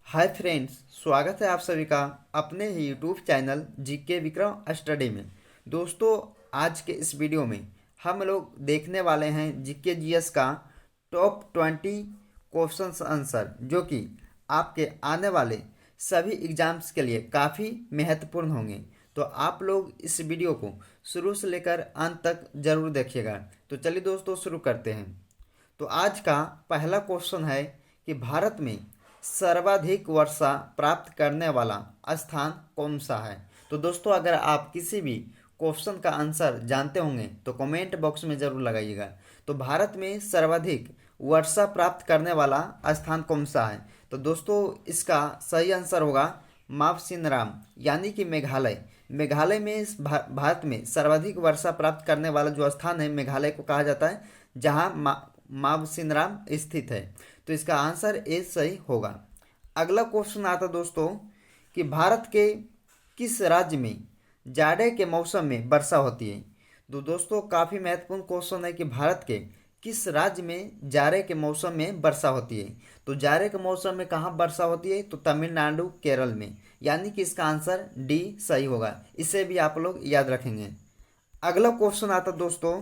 Hi friends, स्वागत है आप सभी का अपने ही YouTube channel GK Vikram study में। दोस्तों, आज के इस वीडियो में हम लोग देखने वाले हैं जीके जीएस का टॉप 20 क्वेश्चंस आंसर, जो कि आपके आने वाले सभी एग्जाम्स के लिए काफ़ी महत्वपूर्ण होंगे। तो आप लोग इस वीडियो को शुरू से लेकर अंत तक ज़रूर देखिएगा। तो चलिए दोस्तों, शुरू करते हैं। तो आज का पहला क्वेश्चन है कि भारत में सर्वाधिक वर्षा प्राप्त करने वाला स्थान कौन सा है। तो दोस्तों, अगर आप किसी भी क्वेश्चन का आंसर जानते होंगे तो कमेंट बॉक्स में ज़रूर लगाइएगा। तो भारत में सर्वाधिक वर्षा प्राप्त करने वाला स्थान कौन सा है। तो दोस्तों, इसका सही आंसर होगा मावसिनराम, यानी कि मेघालय। मेघालय में भारत में सर्वाधिक वर्षा प्राप्त करने वाला जो स्थान है, मेघालय को कहा जाता है, जहाँ मावसिनराम स्थित है। तो इसका आंसर ए सही होगा। अगला क्वेश्चन आता दोस्तों कि भारत के किस राज्य में जाड़े के मौसम में वर्षा होती है। तो दोस्तों, काफ़ी महत्वपूर्ण क्वेश्चन है कि भारत के किस राज्य में जाड़े के मौसम में वर्षा होती है। तो जाड़े के मौसम में कहाँ वर्षा होती है, तो तमिलनाडु, केरल में, यानी कि इसका आंसर डी सही होगा। इसे भी आप लोग याद रखेंगे। अगला क्वेश्चन आता दोस्तों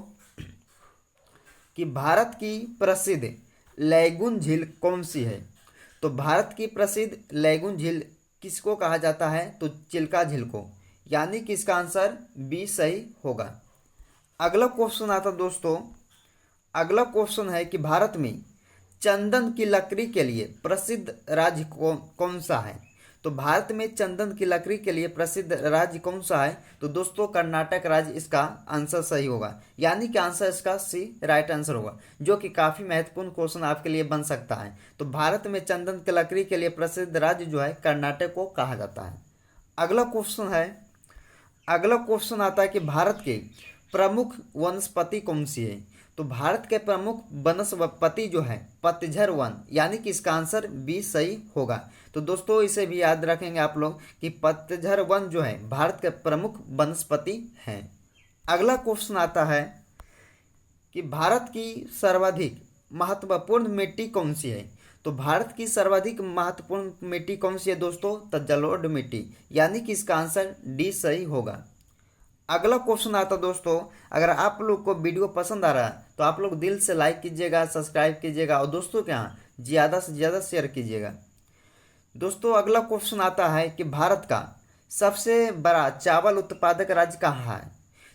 कि भारत की प्रसिद्ध लैगून झील कौन सी है। तो भारत की प्रसिद्ध लैगून झील किसको कहा जाता है, तो चिल्का झील को, यानी कि इसका आंसर बी सही होगा। अगला क्वेश्चन आता दोस्तों, अगला क्वेश्चन है कि भारत में चंदन की लकड़ी के लिए प्रसिद्ध राज्य कौन सा है। तो भारत में चंदन की लकड़ी के लिए प्रसिद्ध राज्य कौन सा है। तो दोस्तों, कर्नाटक राज्य इसका आंसर सही होगा, यानी कि आंसर इसका सी राइट आंसर होगा, जो कि काफ़ी महत्वपूर्ण क्वेश्चन आपके लिए बन सकता है। तो भारत में चंदन की लकड़ी के लिए प्रसिद्ध राज्य जो है कर्नाटक को कहा जाता है। अगला क्वेश्चन है, अगला क्वेश्चन आता है कि भारत के प्रमुख वनस्पति कौन सी है। तो भारत के प्रमुख वनस्पति जो है पतझड़ वन, यानी कि इसका आंसर बी सही होगा। तो दोस्तों, इसे भी याद रखेंगे आप लोग कि पतझड़ वन जो है भारत के प्रमुख वनस्पति हैं। अगला क्वेश्चन आता है कि भारत की सर्वाधिक महत्वपूर्ण मिट्टी कौन सी है। तो भारत की सर्वाधिक महत्वपूर्ण मिट्टी कौन सी है दोस्तों, तो जलोढ़ मिट्टी, यानी कि इसका आंसर डी सही होगा। अगला क्वेश्चन आता दोस्तों, अगर आप लोग को वीडियो पसंद आ रहा है तो आप लोग दिल से लाइक कीजिएगा, सब्सक्राइब कीजिएगा और दोस्तों के यहाँ ज़्यादा से ज़्यादा शेयर कीजिएगा। दोस्तों, अगला क्वेश्चन आता है कि भारत का सबसे बड़ा चावल उत्पादक राज्य कहाँ है।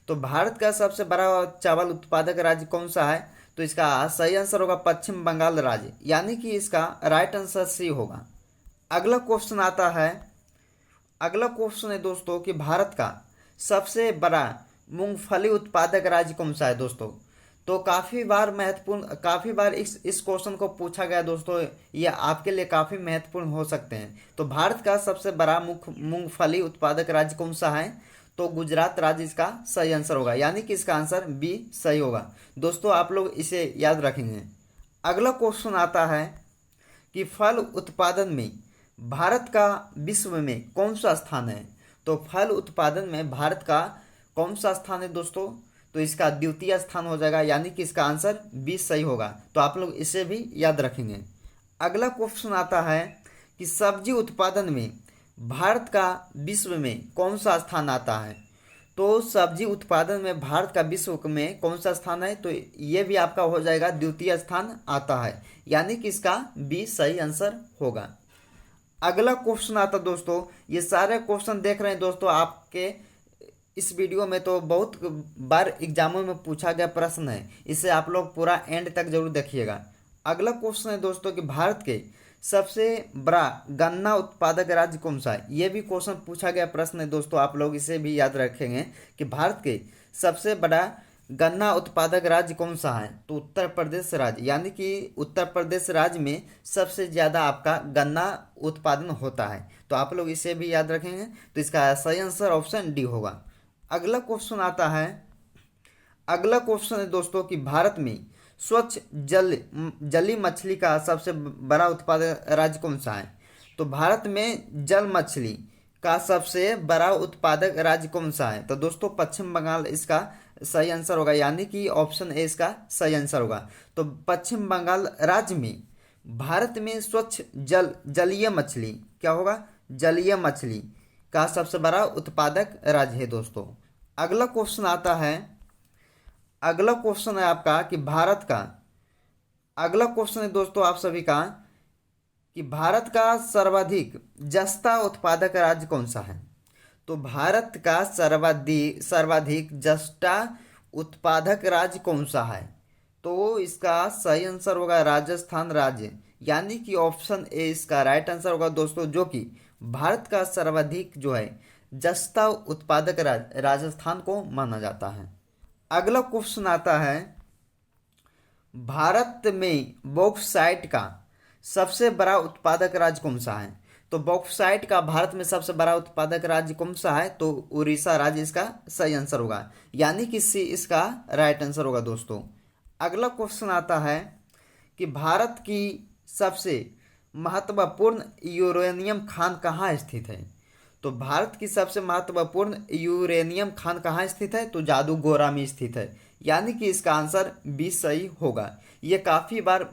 तो भारत का सबसे बड़ा चावल उत्पादक राज्य कौन सा है। तो इसका सही आंसर होगा पश्चिम बंगाल राज्य, यानी कि इसका राइट आंसर सी होगा। अगला क्वेश्चन आता है, अगला क्वेश्चन है दोस्तों कि भारत का सबसे बड़ा मूंगफली उत्पादक राज्य कौन सा है दोस्तों। तो काफ़ी बार महत्वपूर्ण, काफ़ी बार इस क्वेश्चन को पूछा गया दोस्तों, ये आपके लिए काफ़ी महत्वपूर्ण हो सकते हैं। तो भारत का सबसे बड़ा मूंगफली उत्पादक राज्य कौन सा है, तो गुजरात राज्य इसका सही आंसर होगा, यानी कि इसका आंसर बी सही होगा। दोस्तों, आप लोग इसे याद रखेंगे। अगला क्वेश्चन आता है कि फल उत्पादन में भारत का विश्व में कौन सा स्थान है। तो फल उत्पादन में भारत का कौन सा स्थान है दोस्तों, तो इसका द्वितीय स्थान हो जाएगा, यानी कि इसका आंसर बी सही होगा। तो आप लोग इसे भी याद रखेंगे। अगला क्वेश्चन आता है कि सब्जी उत्पादन में भारत का विश्व में कौन सा स्थान आता है। तो सब्जी उत्पादन में भारत का विश्व में कौन सा स्थान है, तो ये भी आपका हो जाएगा द्वितीय स्थान आता है, यानी कि इसका बी सही आंसर होगा। अगला क्वेश्चन आता दोस्तों, ये सारे क्वेश्चन देख रहे हैं दोस्तों आपके इस वीडियो में, तो बहुत बार एग्जामों में पूछा गया प्रश्न है, इसे आप लोग पूरा एंड तक जरूर देखिएगा। अगला क्वेश्चन है दोस्तों कि भारत के सबसे बड़ा गन्ना उत्पादक राज्य कौन सा है। ये भी क्वेश्चन पूछा गया प्रश्न है दोस्तों, आप लोग इसे भी याद रखेंगे कि भारत के सबसे बड़ा गन्ना उत्पादक राज्य कौन सा है। तो उत्तर प्रदेश राज्य, यानी कि उत्तर प्रदेश राज्य में सबसे ज़्यादा आपका गन्ना उत्पादन होता है। तो आप लोग इसे भी याद रखेंगे। तो इसका सही आंसर ऑप्शन डी होगा। अगला क्वेश्चन आता है, अगला क्वेश्चन है दोस्तों कि भारत में स्वच्छ जली मछली का सबसे बड़ा उत्पादक राज्य कौन सा है। तो भारत में जल मछली का सबसे बड़ा उत्पादक राज्य कौन सा है। तो दोस्तों, पश्चिम बंगाल इसका सही आंसर होगा, यानी कि ऑप्शन ए इसका सही आंसर होगा। तो पश्चिम बंगाल राज्य में भारत में स्वच्छ जलीय मछली क्या होगा, जलीय मछली का सबसे बड़ा उत्पादक राज्य है दोस्तों। अगला क्वेश्चन आता है, अगला क्वेश्चन है आपका कि भारत का, अगला क्वेश्चन है दोस्तों आप सभी का कि भारत का सर्वाधिक जस्ता उत्पादक राज्य कौन सा है। तो भारत का सर्वाधिक जस्ता उत्पादक राज्य कौन सा है। तो इसका सही आंसर होगा राजस्थान राज्य, यानी कि ऑप्शन ए इसका राइट आंसर होगा दोस्तों, जो कि भारत का सर्वाधिक जो है जस्ता उत्पादक राज्य राजस्थान को माना जाता है। अगला क्वेश्चन आता है, भारत में बॉक्साइट का सबसे बड़ा उत्पादक राज्य कौन सा है। तो बॉक्साइट का भारत में सबसे बड़ा उत्पादक राज्य कौन सा है। तो उड़ीसा राज्य इसका सही आंसर होगा, यानी कि सी इसका राइट आंसर होगा दोस्तों। अगला क्वेश्चन आता है कि भारत की सबसे महत्वपूर्ण यूरेनियम खान कहाँ स्थित है। तो भारत की सबसे महत्वपूर्ण यूरेनियम खान कहाँ स्थित है। तो जादूगोरा में स्थित है, यानी कि इसका आंसर बी सही होगा। ये काफ़ी बार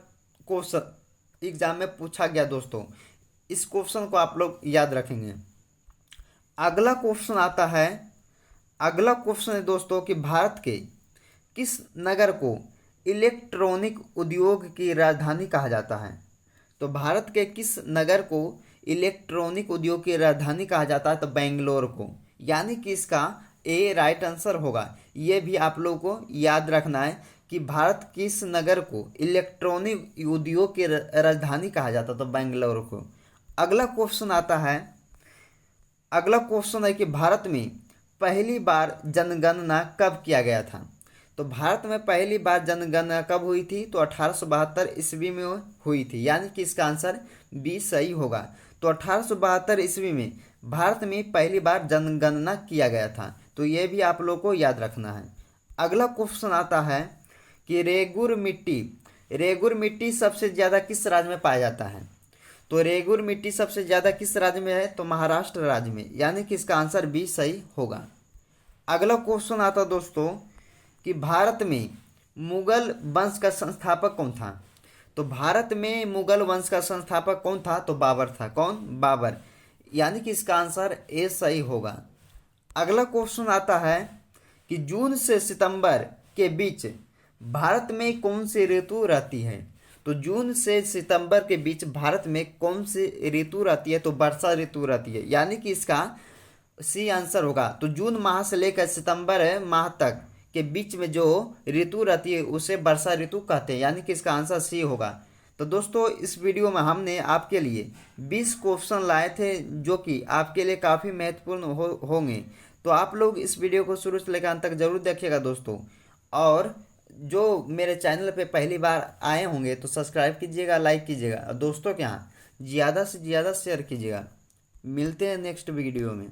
क्वेश्चन एग्जाम में पूछा गया दोस्तों, इस क्वेश्चन को आप लोग याद रखेंगे। अगला क्वेश्चन आता है, अगला क्वेश्चन है दोस्तों कि भारत के किस नगर को इलेक्ट्रॉनिक उद्योग की राजधानी कहा जाता है। तो भारत के किस नगर को इलेक्ट्रॉनिक उद्योग की राजधानी कहा जाता है। तो बेंगलोर को, यानी कि इसका ए राइट आंसर होगा। ये भी आप लोगों को याद रखना है कि भारत किस नगर को इलेक्ट्रॉनिक उद्योग की राजधानी कहा जाता है। तो बेंगलोर को। अगला क्वेश्चन आता है, अगला क्वेश्चन है कि भारत में पहली बार जनगणना कब किया गया था। तो भारत में पहली बार जनगणना कब हुई थी। तो 1872 ईस्वी में हुई थी, यानी कि इसका आंसर बी सही होगा। तो 1872 ईस्वी में भारत में पहली बार जनगणना किया गया था। तो ये भी आप लोग को याद रखना है। अगला क्वेश्चन आता है कि रेगुर मिट्टी सबसे ज़्यादा किस राज्य में पाया जाता है। तो रेगुर मिट्टी सबसे ज़्यादा किस राज्य में है। तो महाराष्ट्र राज्य में, यानी कि इसका आंसर बी सही होगा। अगला क्वेश्चन आता दोस्तों कि भारत में मुगल वंश का संस्थापक कौन था। तो भारत में मुगल वंश का संस्थापक कौन था। तो बाबर था। कौन, बाबर, यानी कि इसका आंसर ए सही होगा। अगला क्वेश्चन आता है कि जून से सितंबर के बीच भारत में कौन सी ऋतु रहती है। तो जून से सितंबर के बीच भारत में कौन सी ऋतु रहती है। तो वर्षा ऋतु रहती है, यानी कि इसका सी आंसर होगा। तो जून माह से लेकर सितंबर माह तक के बीच में जो ऋतु रहती है उसे वर्षा ऋतु कहते हैं, यानी कि इसका आंसर सी होगा। तो दोस्तों इस वीडियो में हमने आपके लिए 20 क्वेश्चन लाए थे, जो कि आपके लिए काफ़ी महत्वपूर्ण होंगे। तो आप लोग इस वीडियो को शुरू से लेकर अंत तक जरूर देखिएगा दोस्तों। और जो मेरे चैनल पे पहली बार आए होंगे तो सब्सक्राइब कीजिएगा, लाइक कीजिएगा और दोस्तों के यहाँ ज़्यादा से ज़्यादा शेयर कीजिएगा। मिलते हैं नेक्स्ट वीडियो में।